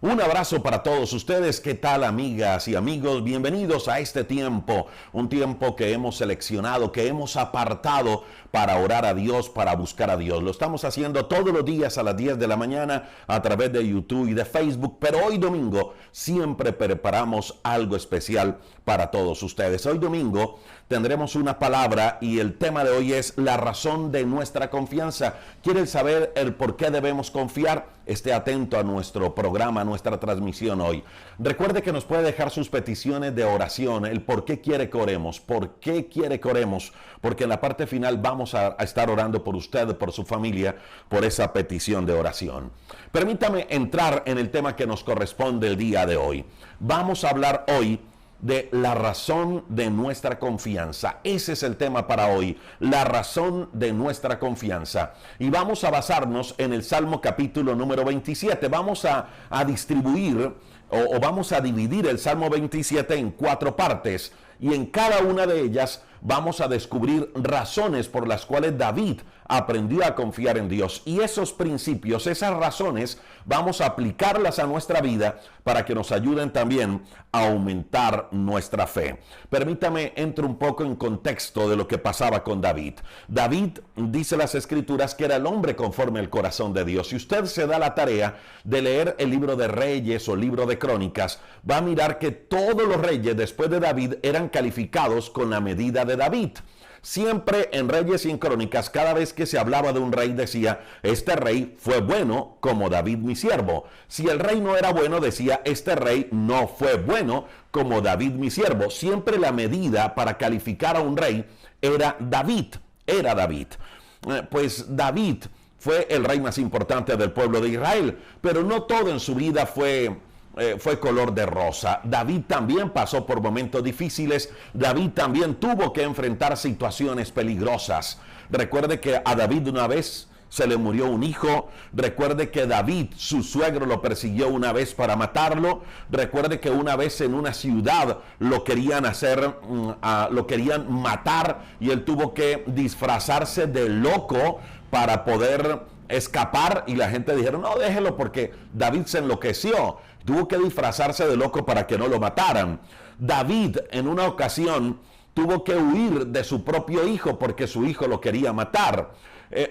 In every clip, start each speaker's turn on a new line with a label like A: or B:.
A: Un abrazo para todos ustedes. ¿Qué tal, amigas y amigos? Bienvenidos a este tiempo, un tiempo que hemos seleccionado, que hemos apartado para orar a Dios, para buscar a Dios. Lo estamos haciendo todos los días a las 10 de la mañana a través de YouTube y de Facebook, pero hoy domingo siempre preparamos algo especial para todos ustedes. Hoy domingo tendremos una palabra y el tema de hoy es la razón de nuestra confianza. ¿Quieren saber el por qué debemos confiar? Esté atento a nuestro programa, a nuestra transmisión hoy. Recuerde que nos puede dejar sus peticiones de oración, el por qué quiere que oremos, por qué quiere que oremos, porque en la parte final vamos a estar orando por usted, por su familia, por esa petición de oración. Permítame entrar en el tema que nos corresponde el día de hoy. Vamos a hablar hoy de la razón de nuestra confianza. Ese es el tema para hoy, la razón de nuestra confianza. Y vamos a basarnos en el Salmo capítulo número 27. Vamos a distribuir o vamos a dividir el Salmo 27 en 4 partes. Y en cada una de ellas vamos a descubrir razones por las cuales David aprendió a confiar en Dios. Y esos principios, esas razones, vamos a aplicarlas a nuestra vida para que nos ayuden también a aumentar nuestra fe. Permítame entrar un poco en contexto de lo que pasaba con David. David, dice las Escrituras, que era el hombre conforme al corazón de Dios. Si usted se da la tarea de leer el libro de Reyes o libro de Crónicas, va a mirar que todos los reyes después de David eran calificados con la medida de David. Siempre en Reyes y en Crónicas, cada vez que se hablaba de un rey, decía, este rey fue bueno como David mi siervo. Si el rey no era bueno, decía, este rey no fue bueno como David mi siervo. Siempre la medida para calificar a un rey era David. Pues David fue el rey más importante del pueblo de Israel, pero no todo en su vida fue color de rosa. David también pasó por momentos difíciles. David también tuvo que enfrentar situaciones peligrosas. Recuerde que a David una vez se le murió un hijo. Recuerde que David, su suegro, lo persiguió una vez para matarlo. Recuerde que una vez en una ciudad lo querían matar y él tuvo que disfrazarse de loco para poder escapar, y la gente dijeron, no, déjelo porque David se enloqueció. Tuvo que disfrazarse de loco para que no lo mataran. David en una ocasión tuvo que huir de su propio hijo porque su hijo lo quería matar.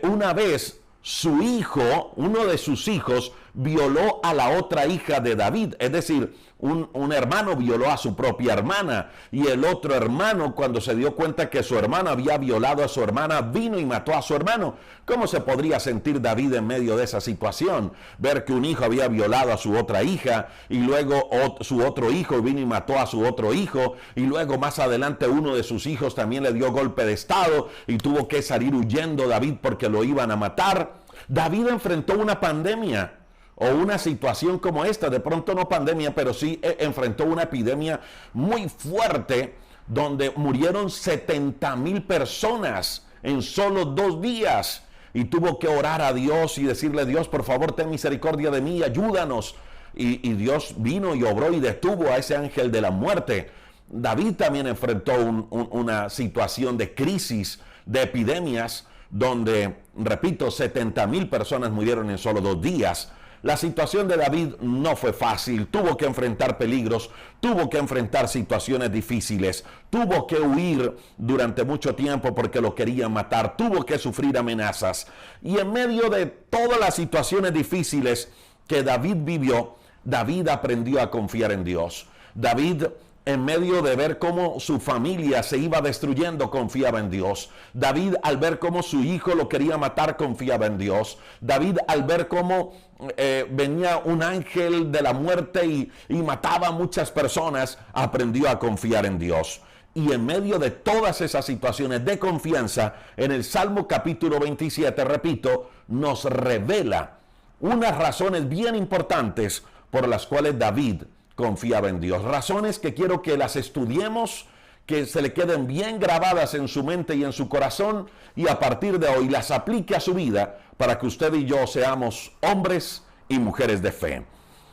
A: Una vez su hijo, uno de sus hijos, violó a la otra hija de David. Es decir, un hermano violó a su propia hermana, y el otro hermano, cuando se dio cuenta que su hermana había violado a su hermana, vino y mató a su hermano. ¿Cómo se podría sentir David en medio de esa situación? Ver que un hijo había violado a su otra hija, y luego su otro hijo vino y mató a su otro hijo, y luego más adelante uno de sus hijos también le dio golpe de estado y tuvo que salir huyendo David porque lo iban a matar. David enfrentó una pandemia o una situación como esta, de pronto no pandemia, pero sí enfrentó una epidemia muy fuerte donde murieron 70,000 personas en solo 2 días, y tuvo que orar a Dios y decirle, Dios, por favor, ten misericordia de mí, ayúdanos. Y Dios vino y obró y detuvo a ese ángel de la muerte. David también enfrentó una situación de crisis, de epidemias, donde, repito, 70,000 personas murieron en solo 2 días. La situación de David no fue fácil, tuvo que enfrentar peligros, tuvo que enfrentar situaciones difíciles, tuvo que huir durante mucho tiempo porque lo querían matar, tuvo que sufrir amenazas. Y en medio de todas las situaciones difíciles que David vivió, David aprendió a confiar en Dios. David, en medio de ver cómo su familia se iba destruyendo, confiaba en Dios. David, al ver cómo su hijo lo quería matar, confiaba en Dios. David, al ver cómo venía un ángel de la muerte y mataba a muchas personas, aprendió a confiar en Dios. Y en medio de todas esas situaciones de confianza, en el Salmo capítulo 27, repito, nos revela unas razones bien importantes por las cuales David confiaba en Dios. Razones que quiero que las estudiemos, que se le queden bien grabadas en su mente y en su corazón, y a partir de hoy las aplique a su vida para que usted y yo seamos hombres y mujeres de fe.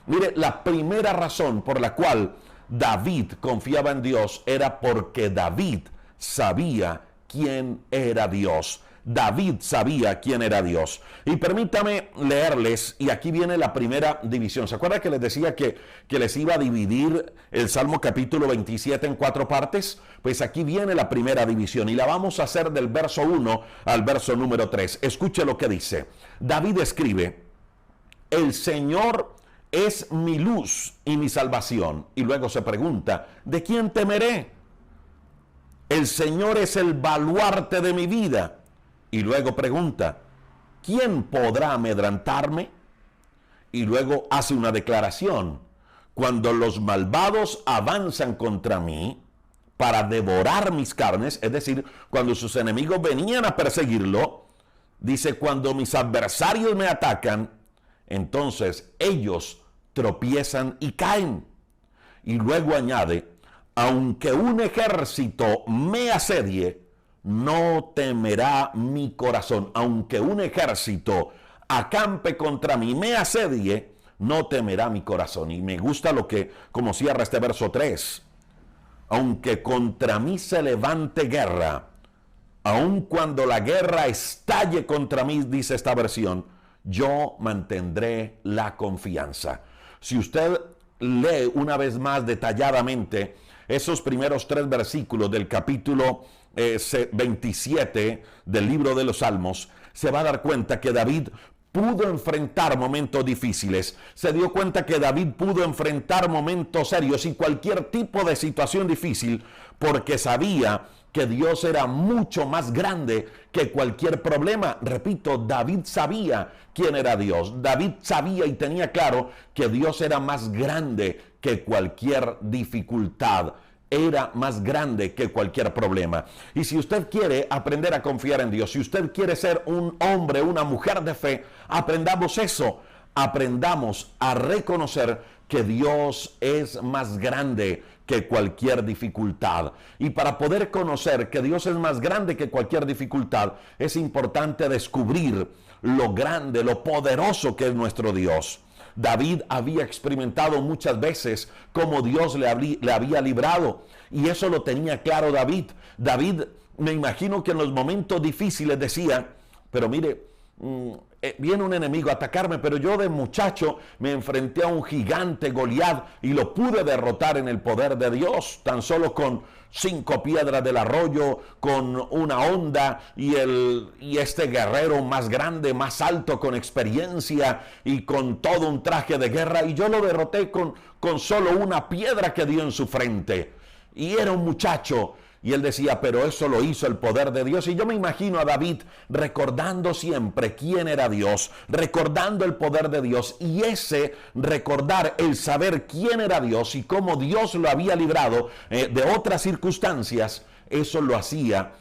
A: Mire, la primera razón por la cual David confiaba en Dios era porque David sabía quién era Dios. David sabía quién era Dios. Y permítame leerles, y aquí viene la primera división. ¿Se acuerdan que les decía que les iba a dividir el Salmo capítulo 27 en 4 partes? Pues aquí viene la primera división y la vamos a hacer del verso 1 al verso número 3. Escuche lo que dice. David escribe: el Señor es mi luz y mi salvación. Y luego se pregunta: ¿de quién temeré? El Señor es el baluarte de mi vida. Y luego pregunta: ¿quién podrá amedrentarme? Y luego hace una declaración: cuando los malvados avanzan contra mí para devorar mis carnes, es decir, cuando sus enemigos venían a perseguirlo, dice: cuando mis adversarios me atacan, entonces ellos tropiezan y caen. Y luego añade: aunque un ejército me asedie, no temerá mi corazón. Aunque un ejército acampe contra mí, me asedie, no temerá mi corazón. Y me gusta como cierra este verso 3. Aunque contra mí se levante guerra, aun cuando la guerra estalle contra mí, dice esta versión, yo mantendré la confianza. Si usted lee una vez más detalladamente esos primeros 3 versículos del capítulo 27 del libro de los Salmos, se va a dar cuenta que David pudo enfrentar momentos difíciles. Se dio cuenta que David pudo enfrentar momentos serios y cualquier tipo de situación difícil, porque sabía que Dios era mucho más grande que cualquier problema. Repito, David sabía quién era Dios. David sabía y tenía claro que Dios era más grande que cualquier dificultad. Era más grande que cualquier problema. Y si usted quiere aprender a confiar en Dios, si usted quiere ser un hombre, una mujer de fe, aprendamos eso. Aprendamos a reconocer que Dios es más grande que cualquier dificultad. Y para poder conocer que Dios es más grande que cualquier dificultad, es importante descubrir lo grande, lo poderoso que es nuestro Dios. David había experimentado muchas veces cómo Dios le había librado, y eso lo tenía claro David. David, me imagino que en los momentos difíciles decía: pero mire, viene un enemigo a atacarme, pero yo de muchacho me enfrenté a un gigante, Goliat, y lo pude derrotar en el poder de Dios, tan solo con 5 piedras del arroyo, con una honda, y este guerrero más grande, más alto, con experiencia y con todo un traje de guerra, y yo lo derroté con solo una piedra que dio en su frente. Y era un muchacho. Y él decía: pero eso lo hizo el poder de Dios. Y yo me imagino a David recordando siempre quién era Dios, recordando el poder de Dios, y ese recordar, el saber quién era Dios y cómo Dios lo había librado de otras circunstancias, eso lo hacía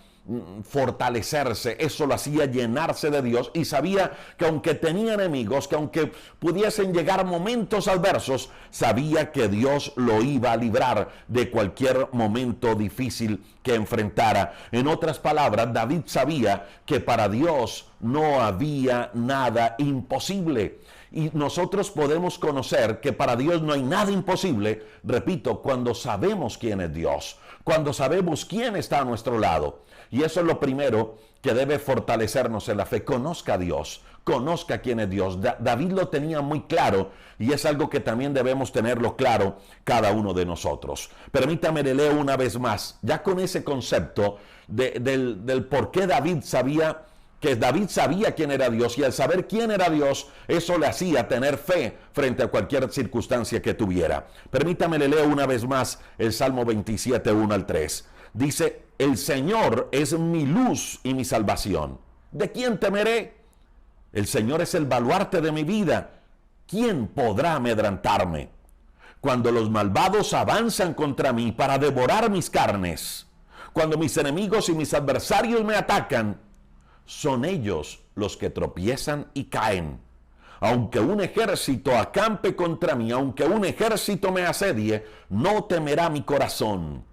A: fortalecerse, eso lo hacía llenarse de Dios, y sabía que aunque tenía enemigos, que aunque pudiesen llegar momentos adversos, sabía que Dios lo iba a librar de cualquier momento difícil que enfrentara. En otras palabras, David sabía que para Dios no había nada imposible. Y nosotros podemos conocer que para Dios no hay nada imposible, repito, cuando sabemos quién es Dios, cuando sabemos quién está a nuestro lado. Y eso es lo primero que debe fortalecernos en la fe. Conozca a Dios, conozca quién es Dios. David lo tenía muy claro, y es algo que también debemos tenerlo claro cada uno de nosotros. Permítame, le leo una vez más, ya con ese concepto del por qué David sabía quién era Dios, y al saber quién era Dios, eso le hacía tener fe frente a cualquier circunstancia que tuviera. Permítame, le leo una vez más el Salmo 27, 1 al 3. Dice: el Señor es mi luz y mi salvación. ¿De quién temeré? El Señor es el baluarte de mi vida. ¿Quién podrá amedrentarme? Cuando los malvados avanzan contra mí para devorar mis carnes, cuando mis enemigos y mis adversarios me atacan, son ellos los que tropiezan y caen. Aunque un ejército acampe contra mí, aunque un ejército me asedie, no temerá mi corazón.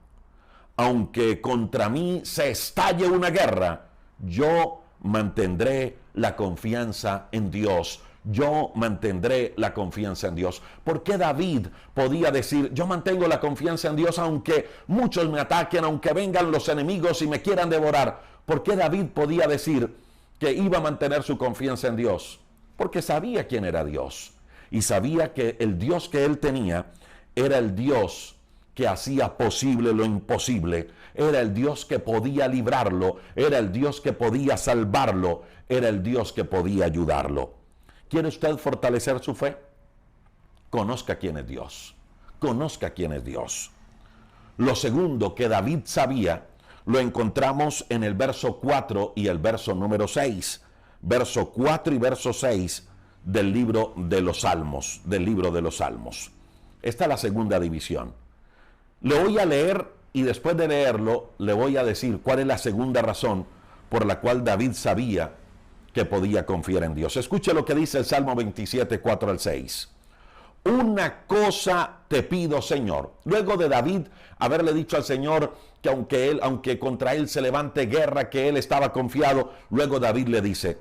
A: Aunque contra mí se estalle una guerra, yo mantendré la confianza en Dios. Yo mantendré la confianza en Dios. ¿Por qué David podía decir: yo mantengo la confianza en Dios aunque muchos me ataquen, aunque vengan los enemigos y me quieran devorar? ¿Por qué David podía decir que iba a mantener su confianza en Dios? Porque sabía quién era Dios y sabía que el Dios que él tenía era el Dios que hacía posible lo imposible, era el Dios que podía librarlo, era el Dios que podía salvarlo, era el Dios que podía ayudarlo. ¿Quiere usted fortalecer su fe? Conozca quién es Dios. Conozca quién es Dios. Lo segundo que David sabía lo encontramos en el verso 4 y el verso número 6. Verso 4 y verso 6 del libro de los Salmos, Esta es la segunda división. Le voy a leer y después de leerlo le voy a decir cuál es la segunda razón por la cual David sabía que podía confiar en Dios. Escuche lo que dice el Salmo 27, 4 al 6. Una cosa te pido, Señor. Luego de David haberle dicho al Señor que aunque contra él se levante guerra, que él estaba confiado, luego David le dice,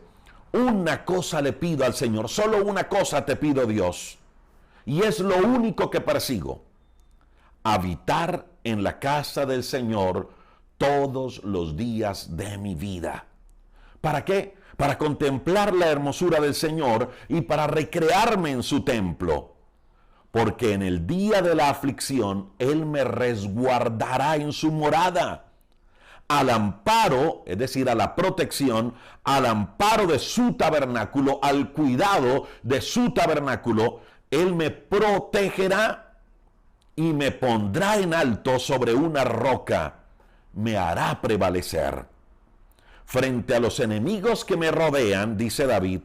A: una cosa le pido al Señor, solo una cosa te pido, Dios, y es lo único que persigo, habitar en la casa del Señor todos los días de mi vida. ¿Para qué? Para contemplar la hermosura del Señor y para recrearme en su templo. Porque en el día de la aflicción, Él me resguardará en su morada. Al amparo, es decir, a la protección, al amparo de su tabernáculo, al cuidado de su tabernáculo, Él me protegerá y me pondrá en alto sobre una roca. Me hará prevalecer. Frente a los enemigos que me rodean, dice David,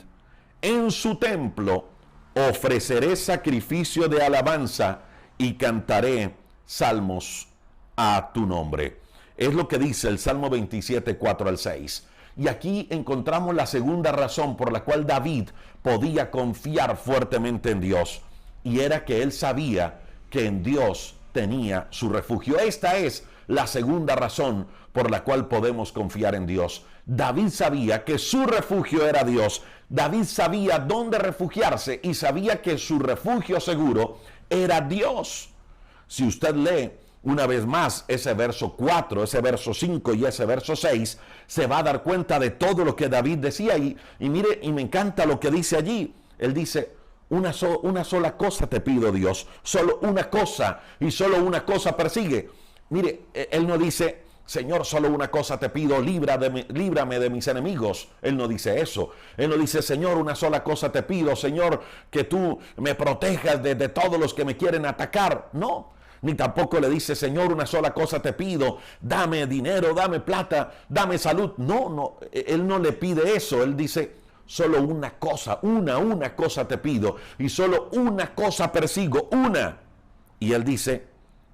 A: en su templo ofreceré sacrificio de alabanza y cantaré salmos a tu nombre. Es lo que dice el Salmo 27, 4 al 6. Y aquí encontramos la segunda razón por la cual David podía confiar fuertemente en Dios. Y era que él sabía que en Dios tenía su refugio. Esta es la segunda razón por la cual podemos confiar en Dios. David sabía que su refugio era Dios. David sabía dónde refugiarse y sabía que su refugio seguro era Dios. Si usted lee una vez más ese verso 4, ese verso 5 y ese verso 6, se va a dar cuenta de todo lo que David decía. Y mire, y me encanta lo que dice allí. Él dice, una sola cosa te pido, Dios. Solo una cosa y solo una cosa persigue. Mire, él no dice, Señor, solo una cosa te pido, líbrame de mis enemigos. Él no dice eso. Él no dice, Señor, una sola cosa te pido, Señor, que tú me protejas de todos los que me quieren atacar. No, ni tampoco le dice, Señor, una sola cosa te pido, dame dinero, dame plata, dame salud. No, él no le pide eso. Él dice, solo una cosa, una cosa te pido y solo una cosa persigo, una. Y él dice,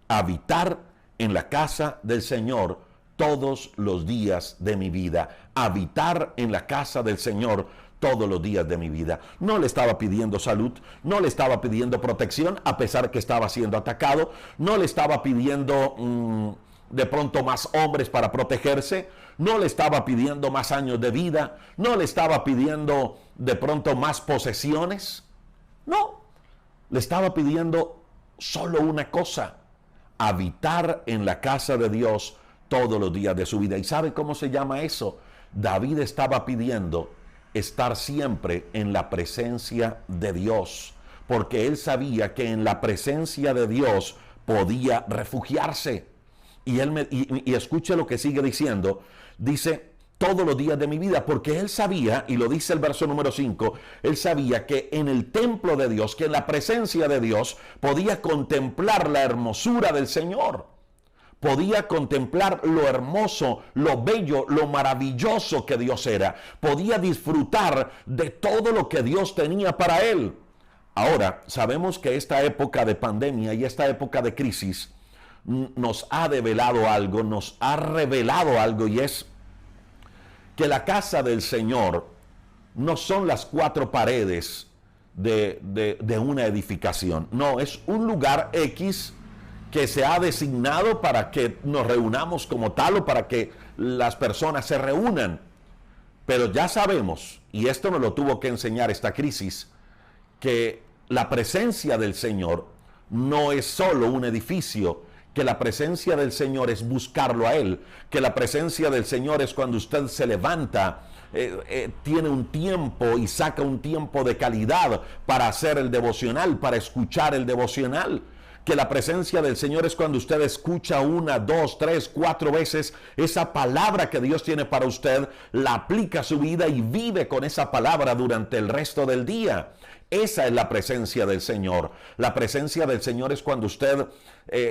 A: habitar en la casa del Señor todos los días de mi vida. Habitar en la casa del Señor todos los días de mi vida. No le estaba pidiendo salud, no le estaba pidiendo protección, a pesar que estaba siendo atacado. No le estaba pidiendo de pronto más hombres para protegerse. No le estaba pidiendo más años de vida. No le estaba pidiendo de pronto más posesiones. No, le estaba pidiendo solo una cosa: habitar en la casa de Dios todos los días de su vida. ¿Y sabe cómo se llama eso? David estaba pidiendo estar siempre en la presencia de Dios, porque él sabía que en la presencia de Dios podía refugiarse. Y escuche lo que sigue diciendo. Dice, todos los días de mi vida, porque él sabía, y lo dice el verso número 5, él sabía que en el templo de Dios, que en la presencia de Dios, podía contemplar la hermosura del Señor. Podía contemplar lo hermoso, lo bello, lo maravilloso que Dios era. Podía disfrutar de todo lo que Dios tenía para él. Ahora, sabemos que esta época de pandemia y esta época de crisis nos ha develado algo, nos ha revelado algo, y es que la casa del Señor no son las cuatro paredes de una edificación. No, es un lugar X que se ha designado para que nos reunamos como tal, o para que las personas se reúnan. Pero ya sabemos, y esto nos lo tuvo que enseñar esta crisis, que la presencia del Señor no es solo un edificio que la presencia del Señor es buscarlo a Él, que la presencia del Señor es cuando usted se levanta, tiene un tiempo y saca un tiempo de calidad para hacer el devocional, para escuchar el devocional. Que la presencia del Señor es cuando usted escucha 1, 2, 3, 4 veces esa palabra que Dios tiene para usted, la aplica a su vida y vive con esa palabra durante el resto del día. Esa es la presencia del Señor. La presencia del Señor es cuando usted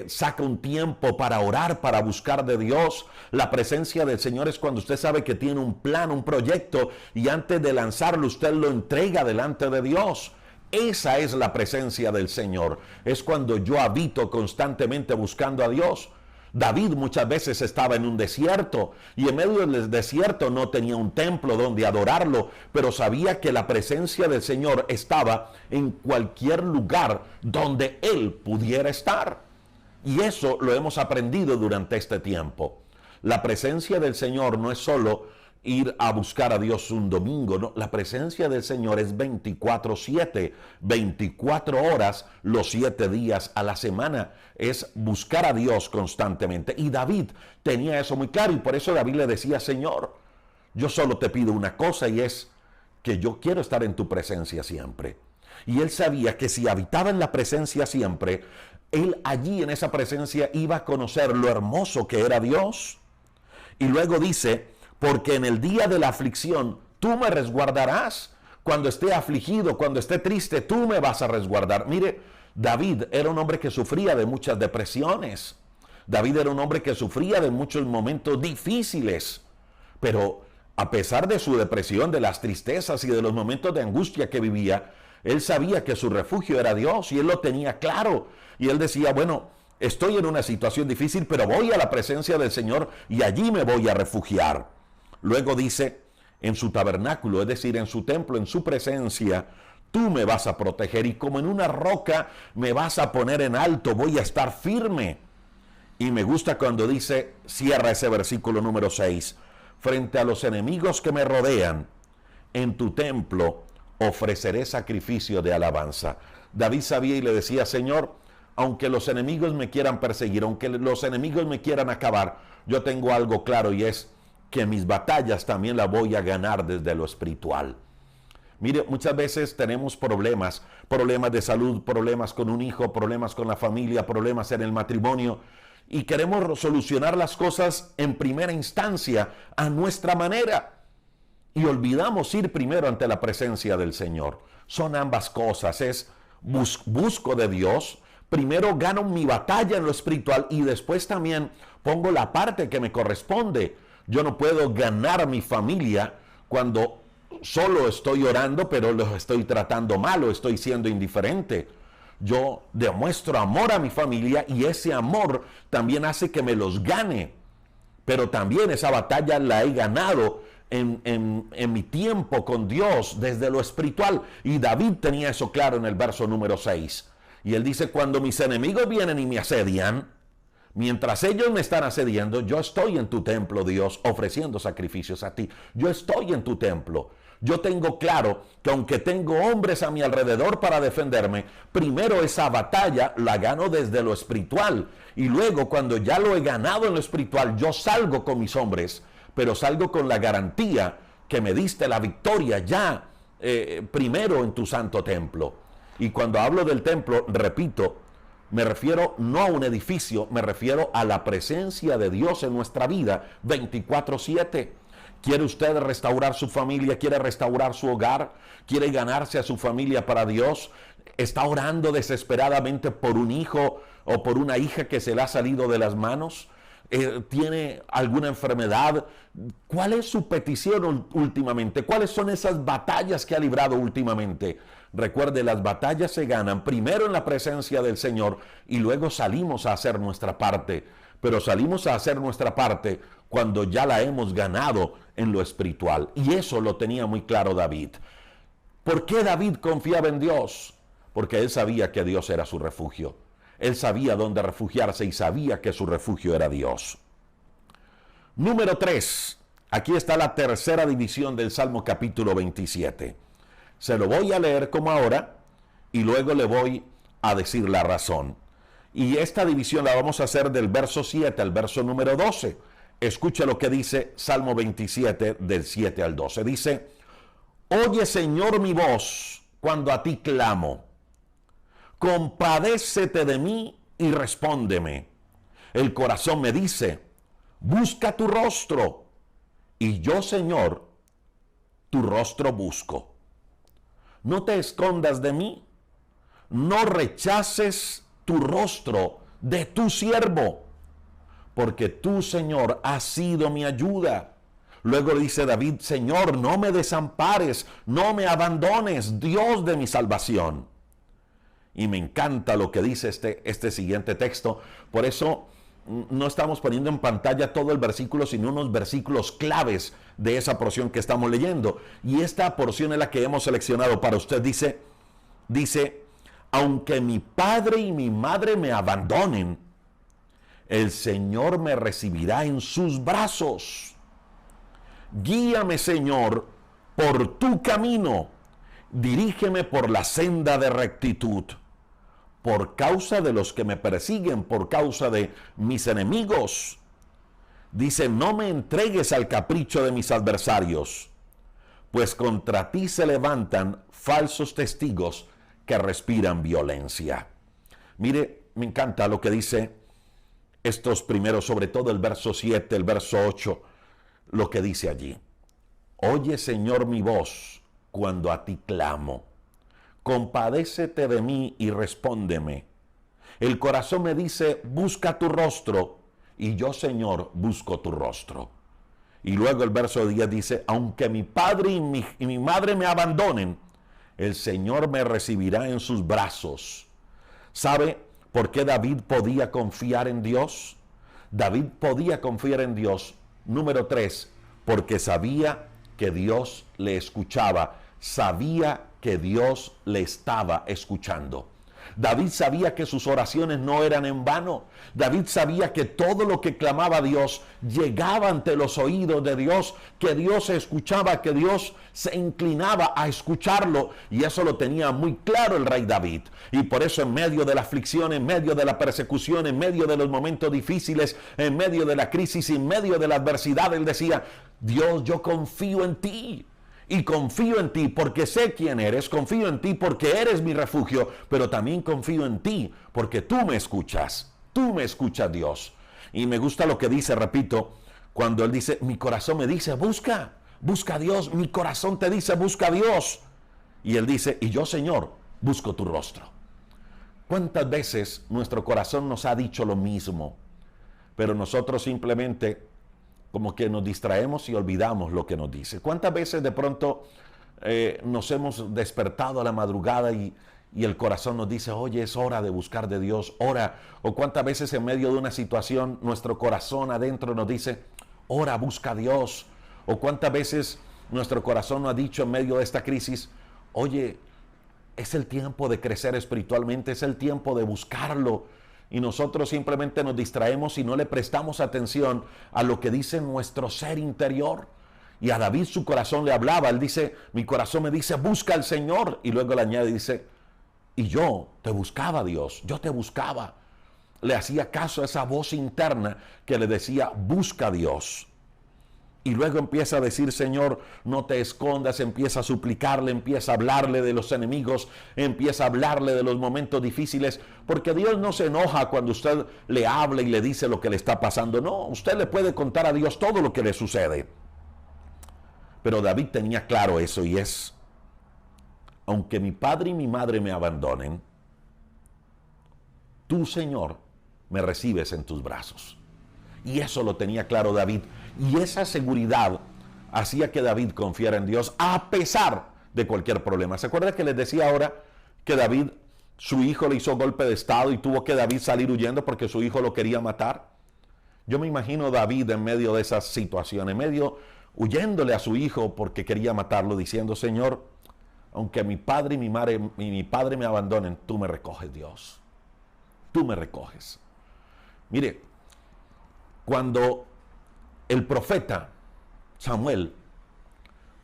A: saca un tiempo para orar, para buscar de Dios. La presencia del Señor es cuando usted sabe que tiene un plan, un proyecto, y antes de lanzarlo usted lo entrega delante de Dios. Esa es la presencia del Señor. Es cuando yo habito constantemente buscando a Dios. David muchas veces estaba en un desierto y en medio del desierto no tenía un templo donde adorarlo, pero sabía que la presencia del Señor estaba en cualquier lugar donde Él pudiera estar. Y eso lo hemos aprendido durante este tiempo. La presencia del Señor no es solo ir a buscar a Dios un domingo, no. La presencia del Señor es 24/7, 24 horas los 7 días a la semana. Es buscar a Dios constantemente. Y David tenía eso muy claro, y por eso David le decía: Señor, yo solo te pido una cosa, y es que yo quiero estar en tu presencia siempre. Y él sabía que si habitaba en la presencia siempre, él allí en esa presencia iba a conocer lo hermoso que era Dios. Y luego dice: porque en el día de la aflicción tú me resguardarás. Cuando esté afligido, cuando esté triste, tú me vas a resguardar. Mire, David era un hombre que sufría de muchas depresiones. David era un hombre que sufría de muchos momentos difíciles. Pero a pesar de su depresión, de las tristezas y de los momentos de angustia que vivía, él sabía que su refugio era Dios, y él lo tenía claro. Y él decía: bueno, estoy en una situación difícil, pero voy a la presencia del Señor y allí me voy a refugiar. Luego dice: en su tabernáculo, es decir, en su templo, en su presencia, tú me vas a proteger, y como en una roca me vas a poner en alto, voy a estar firme. Y me gusta cuando dice, cierra ese versículo número 6, frente a los enemigos que me rodean, en tu templo ofreceré sacrificio de alabanza. David sabía y le decía: Señor, aunque los enemigos me quieran perseguir, aunque los enemigos me quieran acabar, yo tengo algo claro, y es que mis batallas también las voy a ganar desde lo espiritual. Mire, muchas veces tenemos problemas de salud, problemas con un hijo, problemas con la familia, problemas en el matrimonio, y queremos solucionar las cosas en primera instancia a nuestra manera, y olvidamos ir primero ante la presencia del Señor. Son ambas cosas, es busco de Dios, primero gano mi batalla en lo espiritual, y después también pongo la parte que me corresponde. Yo no puedo ganar a mi familia cuando solo estoy orando, pero los estoy tratando mal o estoy siendo indiferente. Yo demuestro amor a mi familia, y ese amor también hace que me los gane. Pero también esa batalla la he ganado en mi tiempo con Dios desde lo espiritual. Y David tenía eso claro en el verso número 6. Y él dice: cuando mis enemigos vienen y me asedian, mientras ellos me están asediando, yo estoy en tu templo, Dios, ofreciendo sacrificios a ti. Yo estoy en tu templo. Yo tengo claro que aunque tengo hombres a mi alrededor para defenderme, primero esa batalla la gano desde lo espiritual. Y luego, cuando ya lo he ganado en lo espiritual, yo salgo con mis hombres, pero salgo con la garantía que me diste la victoria ya primero en tu santo templo. Y cuando hablo del templo, repito, me refiero no a un edificio, me refiero a la presencia de Dios en nuestra vida 24/7. ¿Quiere usted restaurar su familia? ¿Quiere restaurar su hogar? ¿Quiere ganarse a su familia para Dios? ¿Está orando desesperadamente por un hijo o por una hija que se le ha salido de las manos? ¿Tiene alguna enfermedad? ¿Cuál es su petición últimamente? ¿Cuáles son esas batallas que ha librado últimamente? Recuerde, las batallas se ganan primero en la presencia del Señor, y luego salimos a hacer nuestra parte. Pero salimos a hacer nuestra parte cuando ya la hemos ganado en lo espiritual. Y eso lo tenía muy claro David. ¿Por qué David confiaba en Dios? Porque él sabía que Dios era su refugio. Él sabía dónde refugiarse y sabía que su refugio era Dios. Número 3. Aquí está la tercera división del Salmo capítulo 27. Se lo voy a leer como ahora y luego le voy a decir la razón. Y esta división la vamos a hacer del verso 7 al verso número 12. Escucha lo que dice Salmo 27 del 7 al 12. Dice, oye Señor mi voz cuando a ti clamo. Compadécete de mí y respóndeme. El corazón me dice, busca tu rostro. Y yo, Señor, tu rostro busco. No te escondas de mí. No rechaces tu rostro de tu siervo, porque tú, Señor, has sido mi ayuda. Luego dice David, Señor, no me desampares, no me abandones, Dios de mi salvación. Y me encanta lo que dice este siguiente texto. Por eso no estamos poniendo en pantalla todo el versículo, sino unos versículos claves de esa porción que estamos leyendo. Y esta porción es la que hemos seleccionado para usted. Dice, aunque mi padre y mi madre me abandonen, el Señor me recibirá en sus brazos. Guíame, Señor, por tu camino. Dirígeme por la senda de rectitud. Por causa de los que me persiguen, por causa de mis enemigos. Dice, no me entregues al capricho de mis adversarios, pues contra ti se levantan falsos testigos que respiran violencia. Mire, me encanta lo que dice estos primeros, sobre todo el verso 7, el verso 8, lo que dice allí. Oye, Señor, mi voz cuando a ti clamo. Compadécete de mí y respóndeme. El corazón me dice, busca tu rostro, y yo, Señor, busco tu rostro. Y luego el verso 10 dice, aunque mi padre y mi madre me abandonen, el Señor me recibirá en sus brazos. ¿Sabe por qué David podía confiar en Dios? David podía confiar en Dios, número 3, porque sabía que Dios le escuchaba, sabía que Dios le estaba escuchando. David sabía que sus oraciones no eran en vano. David sabía que todo lo que clamaba a Dios llegaba ante los oídos de Dios, que Dios escuchaba, que Dios se inclinaba a escucharlo, y eso lo tenía muy claro el rey David. Y por eso en medio de la aflicción, en medio de la persecución, en medio de los momentos difíciles, en medio de la crisis, en medio de la adversidad, él decía, Dios, yo confío en ti. Y confío en ti porque sé quién eres, confío en ti porque eres mi refugio, pero también confío en ti porque tú me escuchas Dios. Y me gusta lo que dice, repito, cuando él dice, mi corazón me dice, busca a Dios, mi corazón te dice, busca a Dios. Y él dice, y yo, Señor, busco tu rostro. ¿Cuántas veces nuestro corazón nos ha dicho lo mismo, pero nosotros simplemente como que nos distraemos y olvidamos lo que nos dice? ¿Cuántas veces de pronto nos hemos despertado a la madrugada y el corazón nos dice, oye, es hora de buscar de Dios, ora? O cuántas veces en medio de una situación nuestro corazón adentro nos dice, ora, busca a Dios. O cuántas veces nuestro corazón nos ha dicho en medio de esta crisis, oye, es el tiempo de crecer espiritualmente, es el tiempo de buscarlo. Y nosotros simplemente nos distraemos y no le prestamos atención a lo que dice nuestro ser interior. Y a David su corazón le hablaba. Él dice, mi corazón me dice, busca al Señor. Y luego le añade, dice, y yo te buscaba, Dios, yo te buscaba. Le hacía caso a esa voz interna que le decía, busca a Dios. Y luego empieza a decir, Señor, no te escondas, empieza a suplicarle, empieza a hablarle de los enemigos, empieza a hablarle de los momentos difíciles, porque Dios no se enoja cuando usted le habla y le dice lo que le está pasando. No, usted le puede contar a Dios todo lo que le sucede. Pero David tenía claro eso, y es, aunque mi padre y mi madre me abandonen, tú, Señor, me recibes en tus brazos. Y eso lo tenía claro David. Y esa seguridad hacía que David confiara en Dios a pesar de cualquier problema. ¿Se acuerda que les decía ahora que David, su hijo le hizo golpe de estado y tuvo que David salir huyendo porque su hijo lo quería matar? Yo me imagino David en medio de esa situación, en medio huyéndole a su hijo porque quería matarlo, diciendo, Señor, aunque mi padre y mi padre me abandonen, tú me recoges, Dios. Tú me recoges. Mire, cuando el profeta Samuel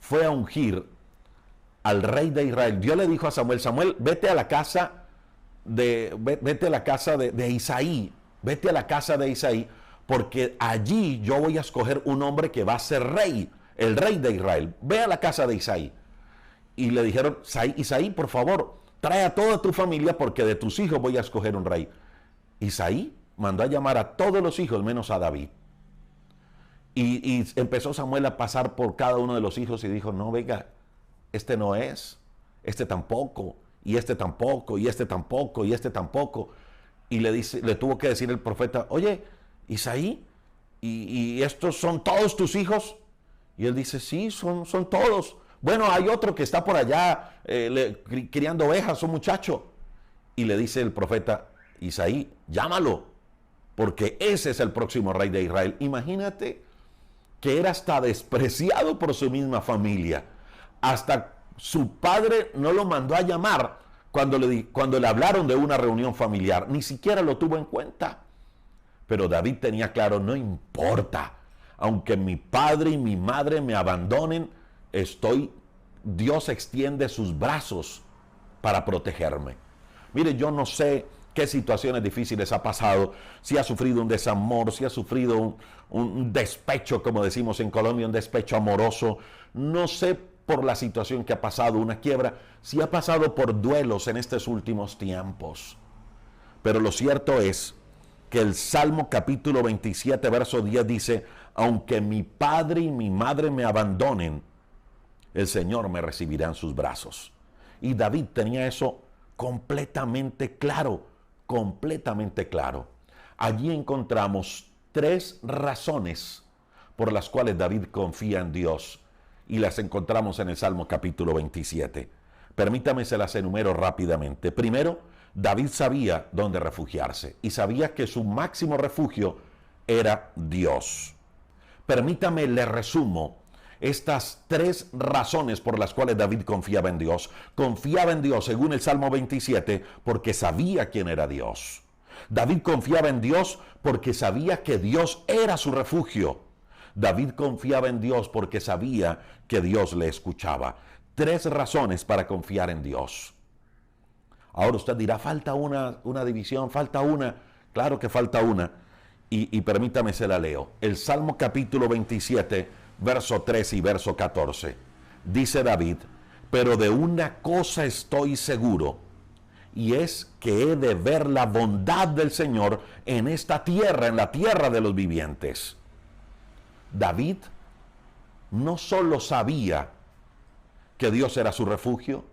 A: fue a ungir al rey de Israel, Dios le dijo a Samuel, Samuel, vete a la casa vete a la casa de Isaí, vete a la casa de Isaí, porque allí yo voy a escoger un hombre que va a ser rey, el rey de Israel. Ve a la casa de Isaí. Y le dijeron, Isaí, por favor, trae a toda tu familia porque de tus hijos voy a escoger un rey. Isaí mandó a llamar a todos los hijos menos a David. Y empezó Samuel a pasar por cada uno de los hijos y dijo, no, venga, este no es, este tampoco, y este tampoco, y este tampoco, y este tampoco. Y le tuvo que decir el profeta, oye, Isaí, ¿y estos son todos tus hijos? Y él dice, sí, son todos. Bueno, hay otro que está por allá criando ovejas, un muchacho. Y le dice el profeta, Isaí, llámalo, porque ese es el próximo rey de Israel. Imagínate que era hasta despreciado por su misma familia. Hasta su padre no lo mandó a llamar cuando le hablaron de una reunión familiar. Ni siquiera lo tuvo en cuenta. Pero David tenía claro, no importa. Aunque mi padre y mi madre me abandonen, Dios extiende sus brazos para protegerme. Mire, yo no sé qué situaciones difíciles ha pasado, si ha sufrido un desamor, si ha sufrido un despecho, como decimos en Colombia, un despecho amoroso. No sé por la situación que ha pasado, una quiebra, si ha pasado por duelos en estos últimos tiempos. Pero lo cierto es que el Salmo capítulo 27, verso 10 dice, aunque mi padre y mi madre me abandonen, el Señor me recibirá en sus brazos. Y David tenía eso completamente claro, completamente claro. Allí encontramos 3 razones por las cuales David confía en Dios y las encontramos en el Salmo capítulo 27. Permítame se las enumero rápidamente. Primero, David sabía dónde refugiarse y sabía que su máximo refugio era Dios. Permítame le resumo estas 3 razones por las cuales David confiaba en Dios. Confiaba en Dios, según el Salmo 27, porque sabía quién era Dios. David confiaba en Dios porque sabía que Dios era su refugio. David confiaba en Dios porque sabía que Dios le escuchaba. 3 razones para confiar en Dios. Ahora usted dirá, falta una división, falta una. Claro que falta una. Y permítame se la leo. El Salmo capítulo 27, verso 3 y verso 14. Dice David, pero de una cosa estoy seguro, y es que he de ver la bondad del Señor en esta tierra, en la tierra de los vivientes. David no solo sabía que Dios era su refugio,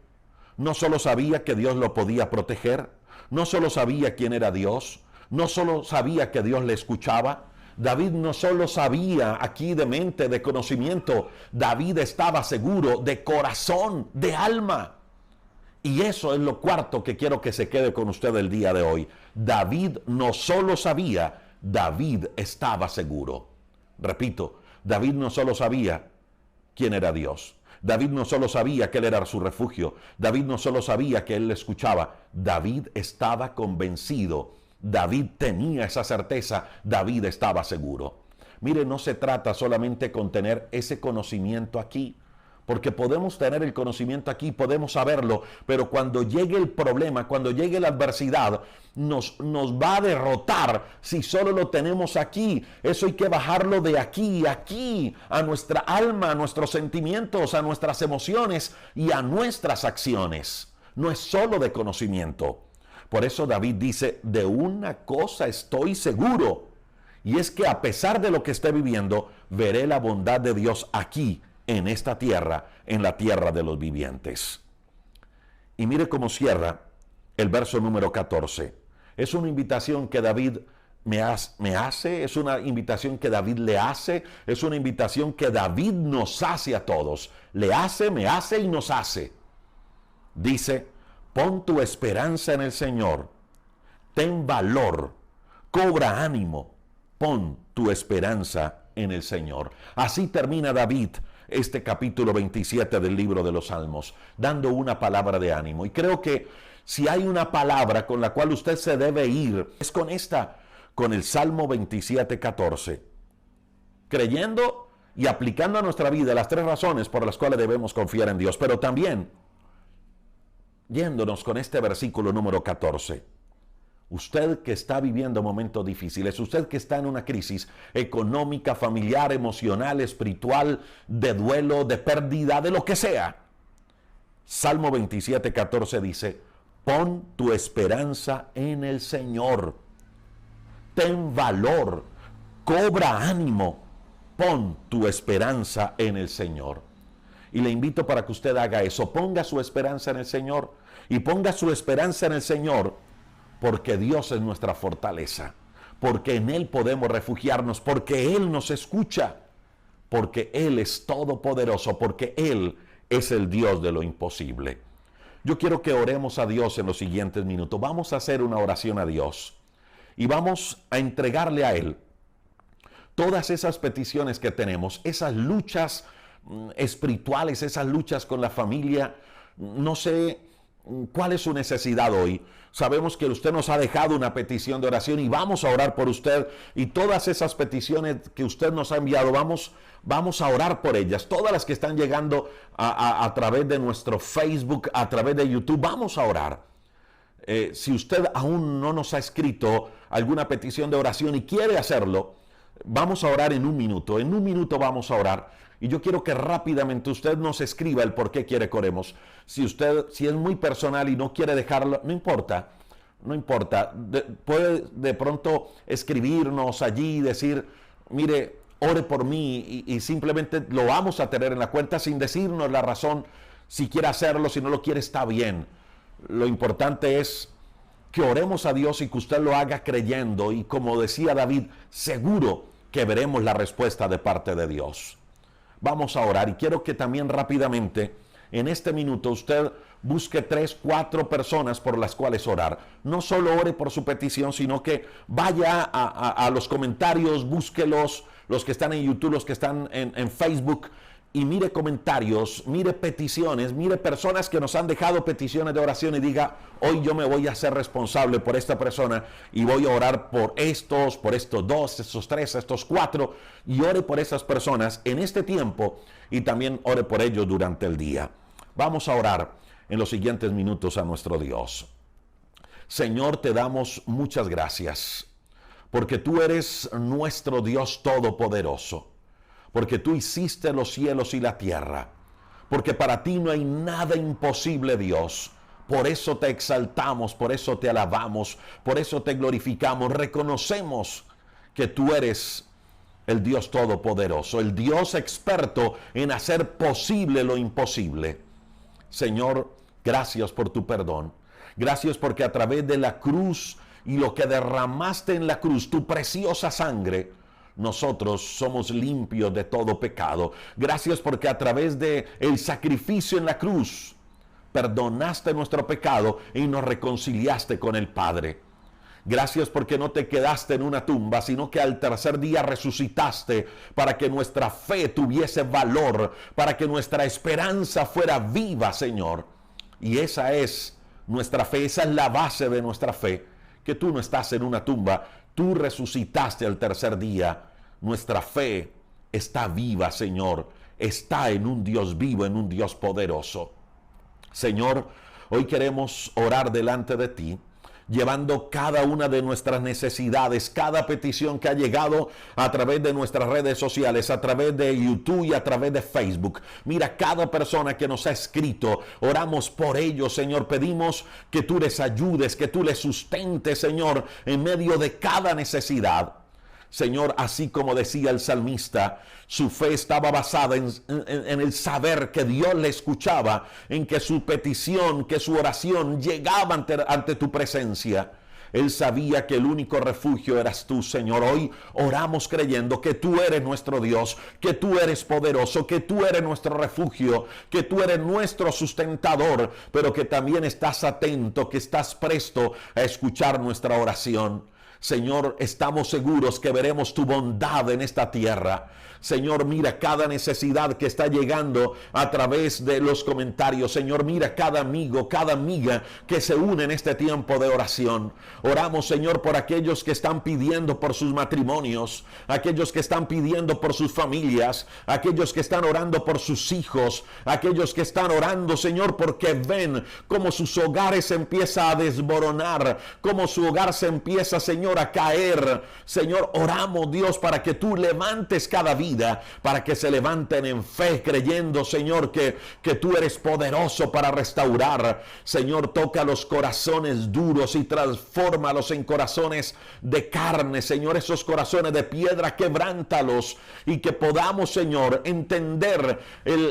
A: no solo sabía que Dios lo podía proteger, no solo sabía quién era Dios, no solo sabía que Dios le escuchaba. David no solo sabía aquí de mente, de conocimiento, David estaba seguro de corazón, de alma. Y eso es lo cuarto que quiero que se quede con usted el día de hoy. David no solo sabía, David estaba seguro. Repito, David no solo sabía quién era Dios. David no solo sabía que Él era su refugio. David no solo sabía que Él le escuchaba. David estaba convencido. David tenía esa certeza. David estaba seguro. Mire, no se trata solamente con tener ese conocimiento aquí. Porque podemos tener el conocimiento aquí, podemos saberlo, pero cuando llegue el problema, cuando llegue la adversidad, nos va a derrotar si solo lo tenemos aquí. Eso hay que bajarlo de aquí, a nuestra alma, a nuestros sentimientos, a nuestras emociones y a nuestras acciones. No es solo de conocimiento. Por eso David dice, de una cosa estoy seguro, y es que a pesar de lo que esté viviendo, veré la bondad de Dios aquí, en esta tierra, en la tierra de los vivientes. Y mire cómo cierra el verso número 14. Es una invitación que David me hace, es una invitación que David le hace, es una invitación que David nos hace a todos. Le hace, me hace y nos hace. Dice, pon tu esperanza en el Señor, ten valor, cobra ánimo, pon tu esperanza en el Señor. Así termina David este capítulo 27 del libro de los Salmos, dando una palabra de ánimo. Y creo que si hay una palabra con la cual usted se debe ir, es con esta, con el Salmo 27, 14. Creyendo y aplicando a nuestra vida las 3 razones por las cuales debemos confiar en Dios, pero también yéndonos con este versículo número 14. Usted que está viviendo momentos difíciles, usted que está en una crisis económica, familiar, emocional, espiritual, de duelo, de pérdida, de lo que sea. Salmo 27:14 dice, pon tu esperanza en el Señor. Ten valor, cobra ánimo, pon tu esperanza en el Señor. Y le invito para que usted haga eso, ponga su esperanza en el Señor y ponga su esperanza en el Señor porque Dios es nuestra fortaleza, porque en Él podemos refugiarnos, porque Él nos escucha, porque Él es todopoderoso, porque Él es el Dios de lo imposible. Yo quiero que oremos a Dios en los siguientes minutos. Vamos a hacer una oración a Dios y vamos a entregarle a Él todas esas peticiones que tenemos, esas luchas espirituales, esas luchas con la familia. No sé cuál es su necesidad hoy. Sabemos que usted nos ha dejado una petición de oración y vamos a orar por usted, y todas esas peticiones que usted nos ha enviado, vamos a orar por ellas. Todas las que están llegando a través de nuestro Facebook, a través de YouTube, vamos a orar. Si usted aún no nos ha escrito alguna petición de oración y quiere hacerlo, vamos a orar en un minuto. En un minuto vamos a orar. Y yo quiero que rápidamente usted nos escriba el por qué quiere que oremos. Si es muy personal y no quiere dejarlo, no importa. Puede de pronto escribirnos allí y decir, mire, ore por mí, y simplemente lo vamos a tener en la cuenta sin decirnos la razón. Si quiere hacerlo, si no lo quiere, está bien. Lo importante es que oremos a Dios y que usted lo haga creyendo, y como decía David, seguro que veremos la respuesta de parte de Dios. Vamos a orar, y quiero que también rápidamente en este minuto usted busque 3, 4 personas por las cuales orar. No solo ore por su petición, sino que vaya a los comentarios, búsquelos, los que están en YouTube, los que están en Facebook, y mire comentarios, mire peticiones, mire personas que nos han dejado peticiones de oración, y diga, hoy yo me voy a hacer responsable por esta persona y voy a orar por estos 2, estos 3, estos 4, y ore por esas personas en este tiempo, y también ore por ellos durante el día. Vamos a orar en los siguientes minutos a nuestro Dios. Señor, te damos muchas gracias, porque tú eres nuestro Dios todopoderoso, porque tú hiciste los cielos y la tierra, porque para ti no hay nada imposible, Dios. Por eso te exaltamos, por eso te alabamos, por eso te glorificamos. Reconocemos que tú eres el Dios todopoderoso, el Dios experto en hacer posible lo imposible. Señor, gracias por tu perdón. Gracias porque a través de la cruz y lo que derramaste en la cruz, tu preciosa sangre, nosotros somos limpios de todo pecado. Gracias porque a través de el sacrificio en la cruz perdonaste nuestro pecado y nos reconciliaste con el Padre. Gracias porque no te quedaste en una tumba, sino que al tercer día resucitaste para que nuestra fe tuviese valor, para que nuestra esperanza fuera viva, Señor. Y esa es nuestra fe, esa es la base de nuestra fe, que tú no estás en una tumba, tú resucitaste al tercer día. Nuestra fe está viva, Señor, está en un Dios vivo, en un Dios poderoso. Señor, hoy queremos orar delante de ti, llevando cada una de nuestras necesidades, cada petición que ha llegado a través de nuestras redes sociales, a través de YouTube y a través de Facebook. Mira, cada persona que nos ha escrito, oramos por ellos, Señor. Pedimos que tú les ayudes, que tú les sustentes, Señor, en medio de cada necesidad. Señor, así como decía el salmista, su fe estaba basada en el saber que Dios le escuchaba, en que su petición, que su oración llegaba ante tu presencia. Él sabía que el único refugio eras tú, Señor. Hoy oramos creyendo que tú eres nuestro Dios, que tú eres poderoso, que tú eres nuestro refugio, que tú eres nuestro sustentador, pero que también estás atento, que estás presto a escuchar nuestra oración. Señor, estamos seguros que veremos tu bondad en esta tierra. Señor, mira cada necesidad que está llegando a través de los comentarios. Señor, mira cada amigo, cada amiga que se une en este tiempo de oración. Oramos, Señor, por aquellos que están pidiendo por sus matrimonios, aquellos que están pidiendo por sus familias, aquellos que están orando por sus hijos, aquellos que están orando, Señor, porque ven cómo sus hogares se empiezan a desmoronar, cómo su hogar se empieza, Señor, a caer. Señor, oramos, Dios, para que tú levantes cada vida, para que se levanten en fe, creyendo, Señor, que tú eres poderoso para restaurar. Señor, toca los corazones duros y transfórmalos en corazones de carne, Señor, esos corazones de piedra, quebrántalos, y que podamos, Señor, entender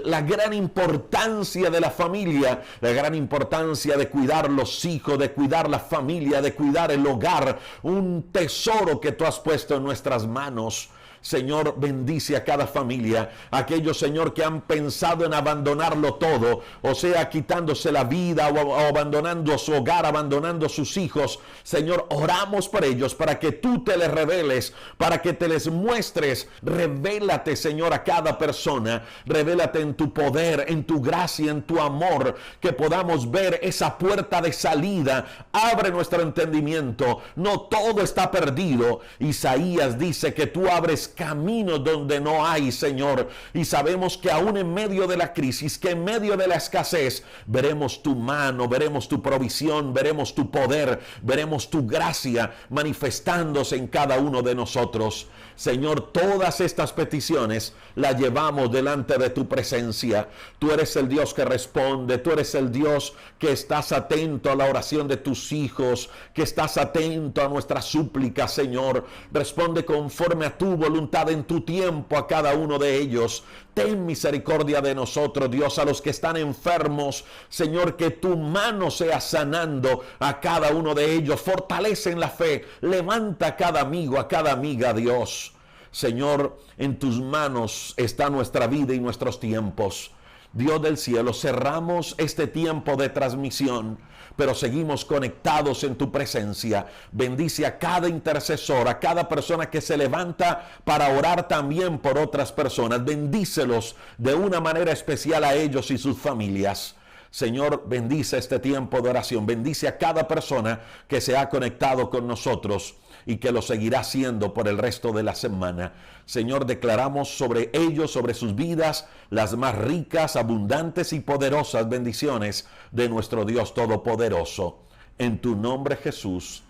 A: la gran importancia de la familia, la gran importancia de cuidar los hijos, de cuidar la familia, de cuidar el hogar, un tesoro que tú has puesto en nuestras manos. Señor, bendice a cada familia, aquellos, Señor, que han pensado en abandonarlo todo, o sea, quitándose la vida o abandonando su hogar, abandonando sus hijos. Señor, oramos por ellos para que tú te les reveles, para que te les muestres. Revélate, Señor, a cada persona, revélate en tu poder, en tu gracia, en tu amor, que podamos ver esa puerta de salida. Abre nuestro entendimiento, no todo está perdido. Isaías dice que tú abres caminos donde no hay, Señor, y sabemos que aún en medio de la crisis, que en medio de la escasez, veremos tu mano, veremos tu provisión, veremos tu poder, veremos tu gracia manifestándose en cada uno de nosotros. Señor, todas estas peticiones las llevamos delante de tu presencia. Tú eres el Dios que responde, tú eres el Dios que estás atento a la oración de tus hijos, que estás atento a nuestras súplicas, Señor. Responde conforme a tu voluntad en tu tiempo a cada uno de ellos. Ten misericordia de nosotros, Dios, a los que están enfermos. Señor, que tu mano sea sanando a cada uno de ellos. Fortalece en la fe. Levanta a cada amigo, a cada amiga, Dios. Señor, en tus manos está nuestra vida y nuestros tiempos. Dios del cielo, cerramos este tiempo de transmisión, pero seguimos conectados en tu presencia. Bendice a cada intercesor, a cada persona que se levanta para orar también por otras personas. Bendícelos de una manera especial a ellos y sus familias. Señor, bendice este tiempo de oración. Bendice a cada persona que se ha conectado con nosotros y que lo seguirá haciendo por el resto de la semana. Señor, declaramos sobre ellos, sobre sus vidas, las más ricas, abundantes y poderosas bendiciones de nuestro Dios Todopoderoso. En tu nombre, Jesús.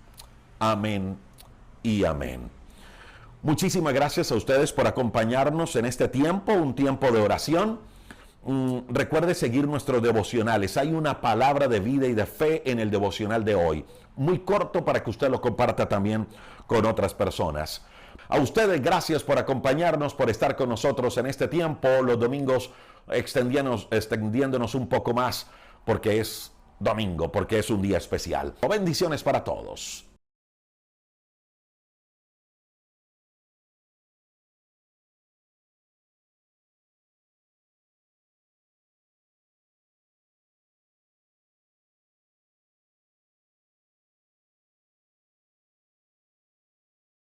A: Amén y amén. Muchísimas gracias a ustedes por acompañarnos en este tiempo, un tiempo de oración. Recuerde seguir nuestros devocionales. Hay una palabra de vida y de fe en el devocional de hoy. Muy corto para que usted lo comparta también con otras personas. A ustedes, gracias por acompañarnos, por estar con nosotros en este tiempo. Los domingos extendiéndonos un poco más porque es domingo, porque es un día especial. Bendiciones para todos.